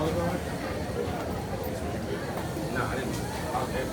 No, I didn't. Okay.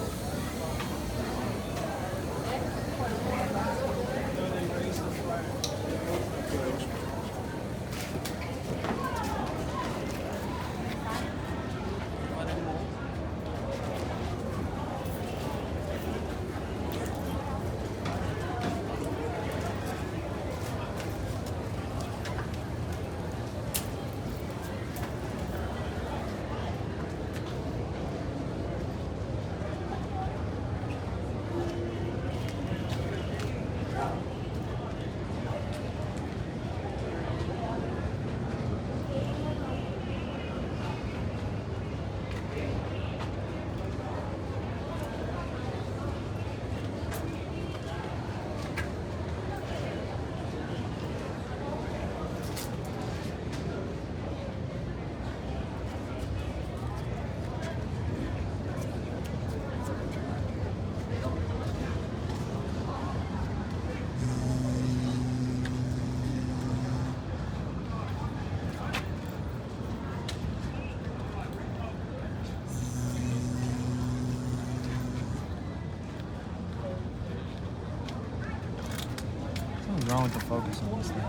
What's wrong with the focus on this thing?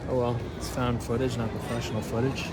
Oh well, it's found footage, not professional footage.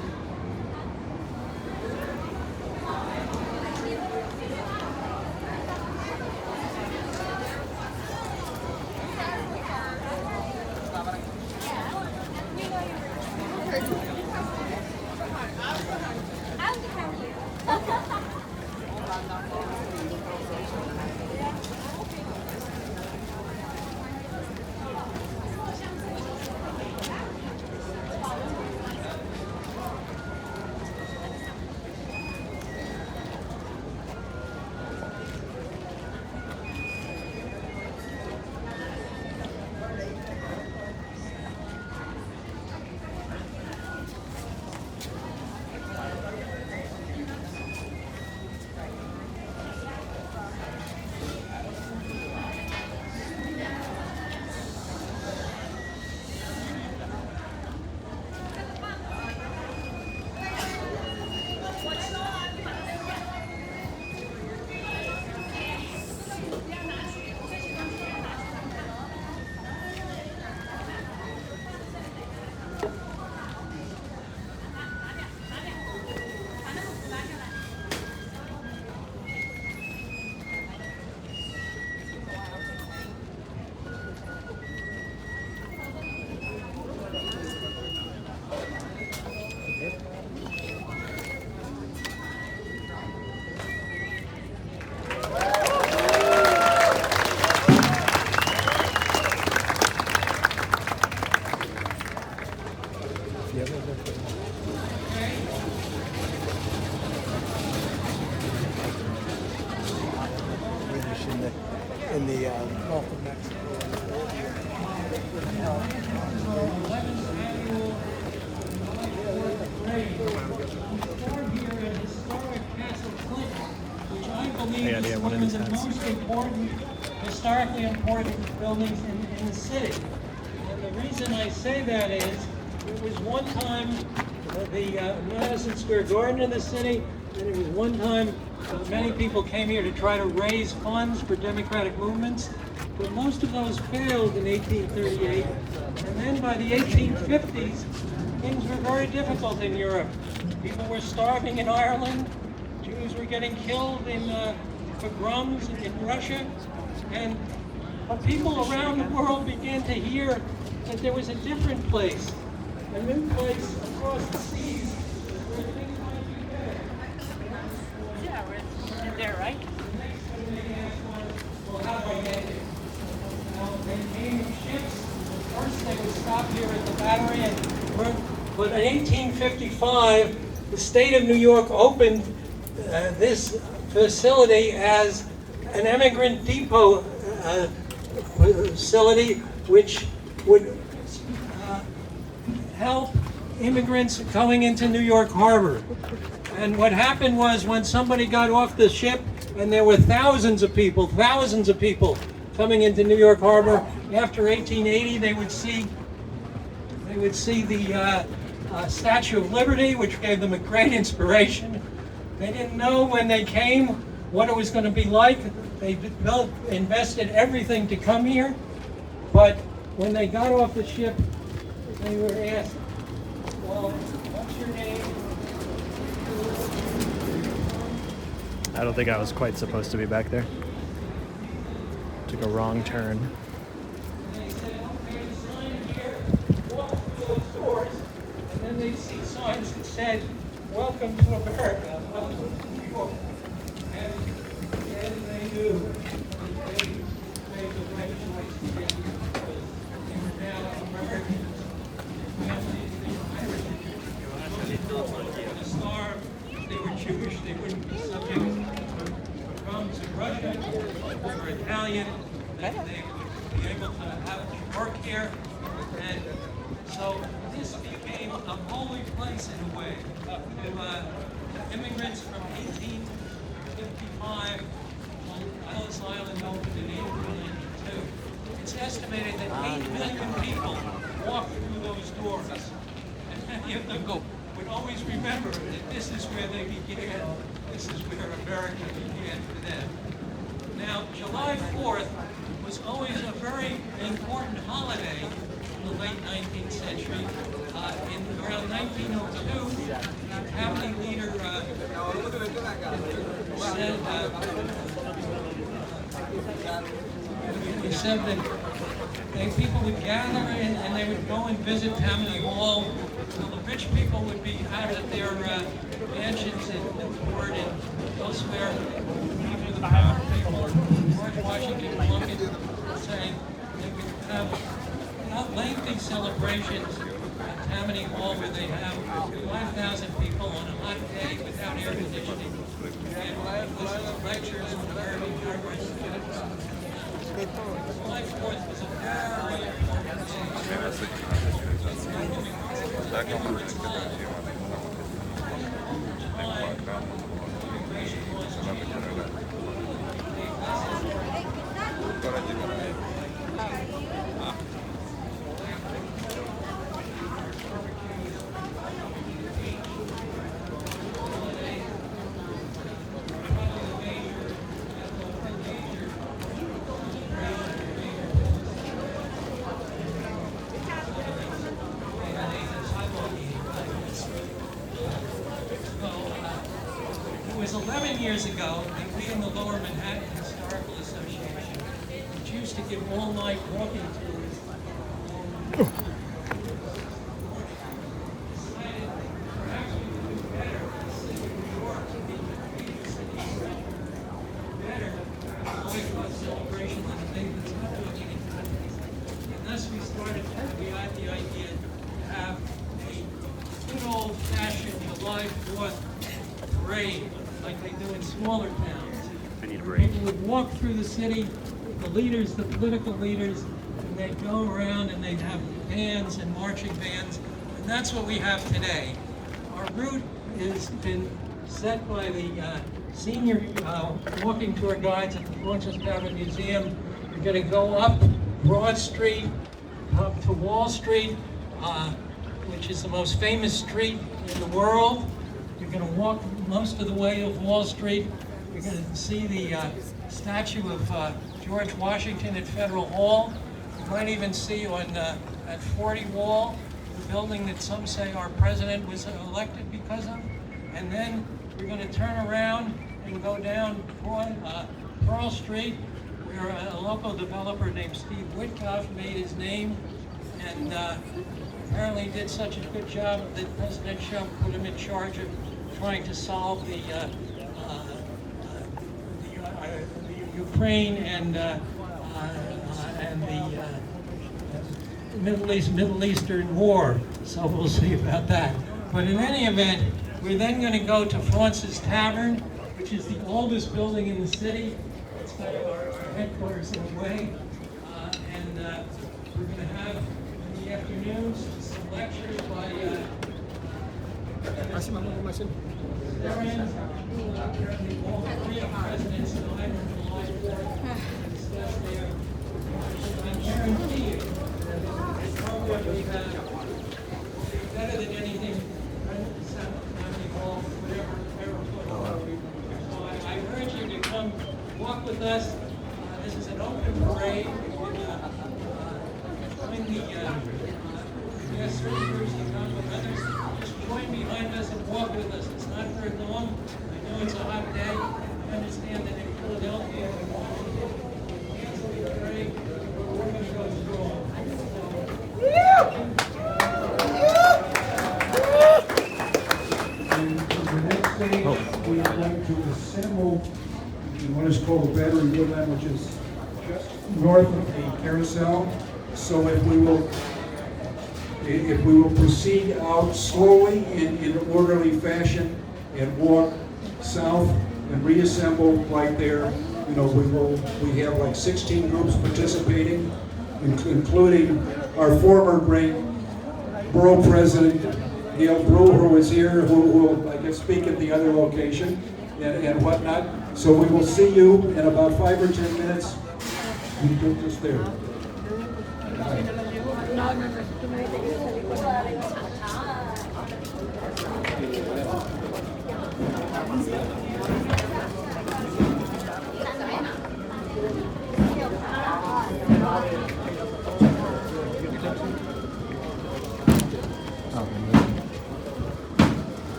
In the Gulf of Mexico. Which I believe Yeah, is one of one of these the hats. most important, historically important buildings in the city. And the reason I say that is, it was one time the Madison Square Garden of the city, and it was one time many people came here to try to raise funds for democratic movements, but most of those failed in 1838. And then by the 1850s, things were very difficult in Europe. People were starving in Ireland, Jews were getting killed in pogroms in Russia, and people around the world began to hear that there was a different place, a new place across the seas where things might be better. Yeah, we're in there, right? Well, how do I get it? Well, they came in ships. First, they would stop here at the Battery, but in 1855, the state of New York opened this facility as an immigrant depot facility, which would help immigrants coming into New York Harbor. And what happened was, when somebody got off the ship, and there were thousands of people coming into New York Harbor, after 1880 they would see They would see the Statue of Liberty, which gave them a great inspiration. They didn't know when they came what it was going to be like. They invested everything to come here, but when they got off the ship, they were asked, well, what's your name? I don't think I was quite supposed to be back there. Took a wrong turn. They said, okay, the sign here, walk through those doors, and then they'd see signs that said, welcome to America, welcome to New York. And then they knew that they made the right choice to get here because they were now Americans. Families, they were Irish. They were starved. If they were Jewish, they wouldn't be subject to crumbs in Russia. If they were Italian, then they would be able to have work here. And so this became a holy place in a way. Immigrants from 1855, Ellis Island opened in 1892. It's estimated that 8 million people walked through those doors. And many of them would always remember that this is where they began, this is where America began for them. Now, July 4th was always a very important holiday in the late 19th century. In around 1902, the Tammany leader said that people would gather and they would go and visit Tammany Hall. So the rich people would be out at their mansions in Ford and elsewhere. Even the poor people, George Washington Plunket, saying they would have not lengthy celebrations at Tammany Hall where they have 5,000 people on a hot day without air conditioning and listen to lectures from American government. July 4th was a very important It was 11 years ago that we in the Lower Manhattan Historical Association, which used to give all-night walking tours, decided perhaps we could do better in the city of New York to be better going to a celebration than the thing that's not looking at countries. And thus we started, we had the idea to have a good old-fashioned July 4th parade like they do in smaller towns. People would walk through the city, the leaders, the political leaders, and they'd go around and they'd have bands and marching bands, and that's what we have today. Our route has been set by the senior walking tour guides at the Francis Tavern Museum. You're going to go up Broad Street, up to Wall Street, which is the most famous street in the world. You're going to walk most of the way of Wall Street. You're going to see the statue of George Washington at Federal Hall. You might even see on at 40 Wall, the building that some say our president was elected because of. And then you're going to turn around and go down Pearl Street, where a local developer named Steve Witkoff made his name, and apparently did such a good job that President Trump put him in charge of trying to solve the Ukraine and the Middle Eastern war. So we'll see about that. But in any event, we're then going to go to Francis Tavern, which is the oldest building in the city. It's kind of our headquarters in a way. And we're going to have in the afternoons some lectures by historians. Apparently all three of the presidents died on July 4th and discuss their. I can guarantee you that the program we have better than anything Family Hall would ever put on. So I urge you to come walk with us. This is an open parade. Join the yes, certain groups to come with others. Just join behind us and walk with us. It's not very long. I know it's a hot day. I understand that in Philadelphia and Washington, we pray, we're going to go strong. And the next stage, we are going to assemble in what is called Battery Woodland, which is just north of the carousel. So if we will proceed out slowly in an orderly fashion and walk south and reassemble right there, you know, we have like 16 groups participating, including our former great borough president, Gail Brew, who is here, who will, I guess, speak at the other location and whatnot. So we will see you in about 5 or 10 minutes. We put this there.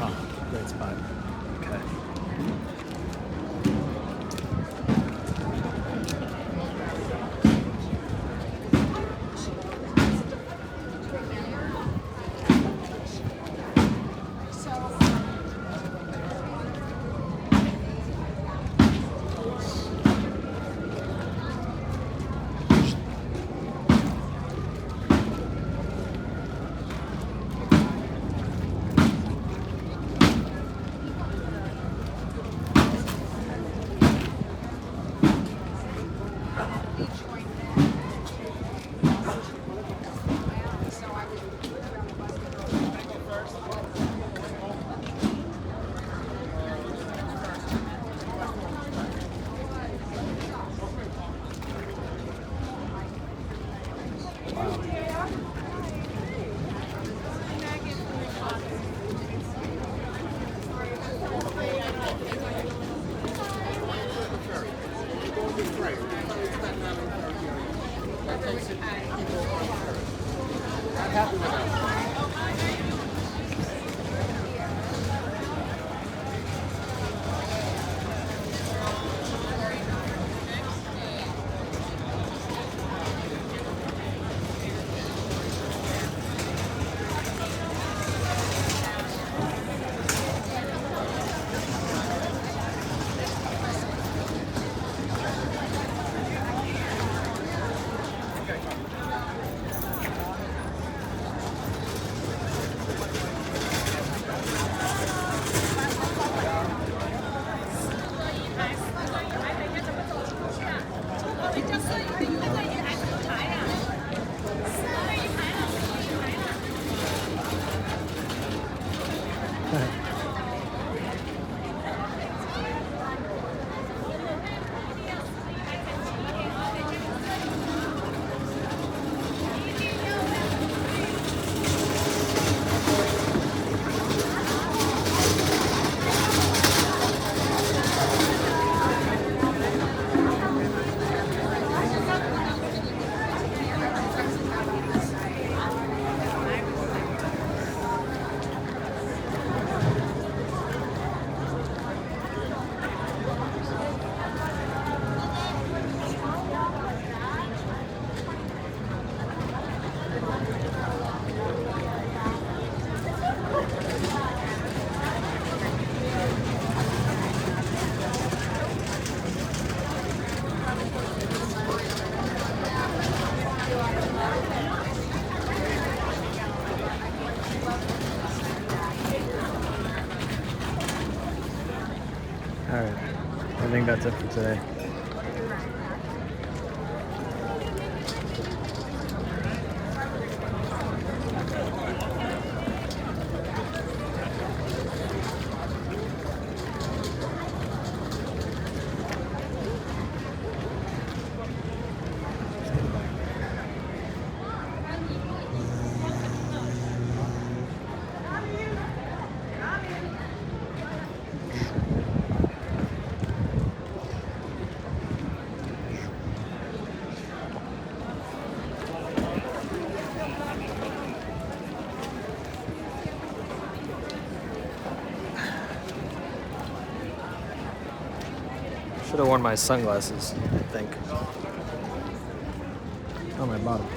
Oh, great spot. Okay. All right. I think that's it for today. Let's get back. Should have worn my sunglasses, I think. On my bottom.